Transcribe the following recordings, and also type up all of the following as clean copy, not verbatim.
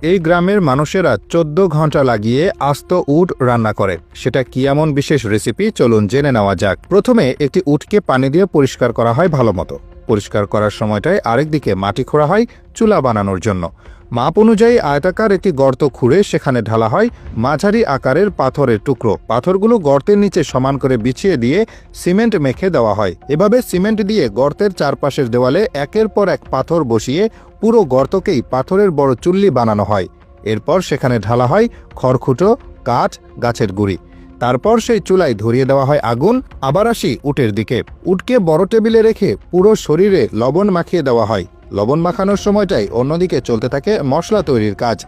এই গ্রামের মানুষেরা 14 ঘন্টা লাগিয়ে আস্ত উট রান্না করে। সেটা কি এমন বিশেষ রেসিপি, চলুন জেনে নেওয়া যাক। প্রথমে একটি উটকে পানি দিয়ে পরিষ্কার করা হয় ভালোমতো। পরিষ্কার করার সময়টায় আরেকদিকে মাটি খোঁড়া হয় চুলা বানানোর জন্য। মাপ অনুযায়ী আয়তাকার একটি গর্ত খুঁড়ে সেখানে ঢালা হয় মাঝারি আকারের পাথরের টুকরো। পাথরগুলো গর্তের নিচে সমান করে বিছিয়ে দিয়ে সিমেন্ট মেখে দেওয়া হয়। এভাবে সিমেন্ট দিয়ে গর্তের চারপাশের দেওয়ালে একের পর এক পাথর বসিয়ে পুরো গর্তকেই পাথরের বড় চুল্লি বানানো হয়। এরপর সেখানে ঢালা হয় খড়কুটো, কাঠ, গাছের গুঁড়ি। তারপর সেই চুলায় ধরিয়ে দেওয়া হয় আগুন। আবার আসি উটের দিকে। উটকে বড় টেবিলে রেখে পুরো শরীরে লবণ মাখিয়ে দেওয়া হয়। লবণ মাখানোর সময়টাই অন্যদিকে চলতে থাকে মশলা তৈরির কাজ।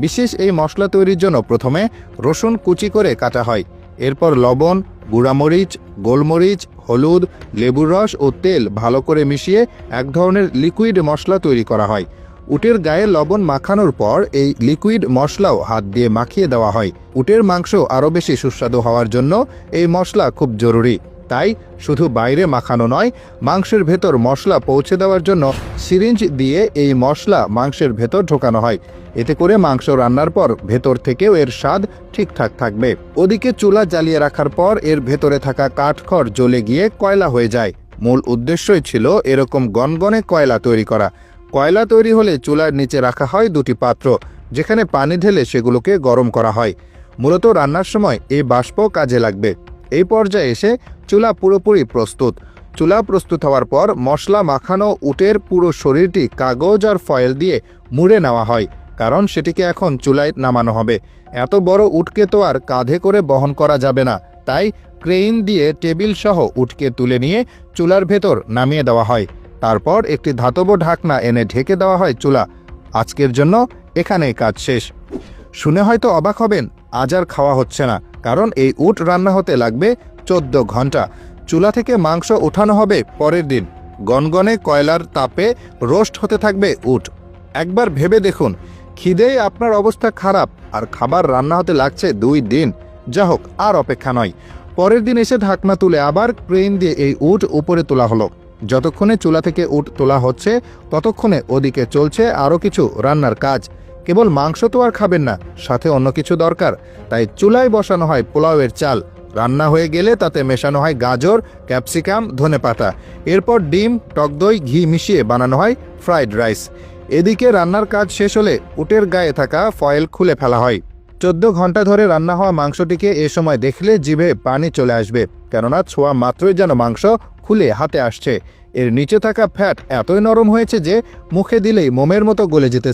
বিশেষ এই মশলা তৈরির জন্য প্রথমে রসুন কুচি করে কাটা হয়। এরপর লবণ, গুঁড়ামরিচ, গোলমরিচ, হলুদ, লেবুর রস ও তেল ভালো করে মিশিয়ে এক ধরনের লিকুইড মশলা তৈরি করা হয়। উটের গায়ে লবণ মাখানোর পর এই লিকুইড মশলাও হাত দিয়ে মাখিয়ে দেওয়া হয়। উটের মাংস আরও বেশি সুস্বাদু হওয়ার জন্য এই মশলা খুব জরুরি। তাই শুধু বাইরে মাখানো নয়, মাংসের ভেতর মশলা পৌঁছে দেওয়ার জন্য সিরিঞ্জ দিয়ে এই মশলা মাংসের ভেতর ঢোকানো হয়। এতে করে মাংস রান্নার পর ভেতর থেকেও এর স্বাদ ঠিকঠাক থাকবে। ওদিকে চুলা জ্বালিয়ে রাখার পর এর ভেতরে থাকা কাঠখড় জ্বলে গিয়ে কয়লা হয়ে যায়। মূল উদ্দেশ্যই ছিল এরকম গনগনে কয়লা তৈরি করা। কয়লা তৈরি হলে চুলার নিচে রাখা হয় দুটি পাত্র, যেখানে পানি ঢেলে সেগুলোকে গরম করা হয়। মূলত রান্নার সময় এই বাষ্প কাজে লাগবে। এই পর্যায়ে এসে চুলা পুরোপুরি প্রস্তুত। চুলা প্রস্তুত হওয়ার পর মশলা মাখানো উটের পুরো শরীরটি কাগজ আর ফয়েল দিয়ে মুড়ে নেওয়া হয়, কারণ সেটিকে এখন চুলায় নামানো হবে। এত বড় উটকে তো আর কাঁধে করে বহন করা যাবে না, তাই ক্রেন দিয়ে টেবিল সহ উটকে তুলে নিয়ে চুলার ভেতর নামিয়ে দেওয়া হয়। তারপর একটি ধাতব ঢাকনা এনে ঢেকে দেওয়া হয় চুলা। আজকের জন্য এখানেই কাজ শেষ। শুনে হয়তো অবাক হবেন, আজ আর খাওয়া হচ্ছে না, কারণ এই উট রান্না হতে লাগবে 14 ঘন্টা। চুলা থেকে মাংস উঠানো হবে পরের দিন। গনগনে কয়লার তাপে রোস্ট হতে থাকবে উট। একবার ভেবে দেখুন, খিদেয় আপনার অবস্থা খারাপ আর খাবার রান্না হতে লাগছে 2 দিন। যা হোক, আর অপেক্ষা নয়। পরের দিন এসে ঢাকনা তুলে আবার ক্রেন দিয়ে এই উট উপরে তোলা হলো। যতক্ষণে চুলা থেকে উট তোলা হচ্ছে ততক্ষণে ওদিকে চলছে আরও কিছু রান্নার কাজ। কেবল মাংস তো আর খাবেন না, সাথে অন্য কিছু দরকার। তাই চুলায় বসানো হয় পোলাওয়ের চাল। রান্না হয়ে গেলে তাতে মেশানো হয় গাজর, ক্যাপসিকাম, ধনেপাতা। এরপর ডিম, টক দই, ঘি মিশিয়ে বানানো হয় ফ্রাইড রাইস। এদিকে রান্নার কাজ শেষ হলে উটের গায়ে থাকা ফয়েল খুলে ফেলা হয়। 14 ঘন্টা ধরে রান্না হওয়া মাংসটিকে এ সময় দেখলে জিভে পানি চলে আসবে, কেননা ছোঁয়া মাত্রই যেন মাংস খুলে হাতে আসছে। এর নিচে থাকা ফ্যাট এতই নরম হয়েছে যে মুখে দিলেই মোমের মতো গলে যেতে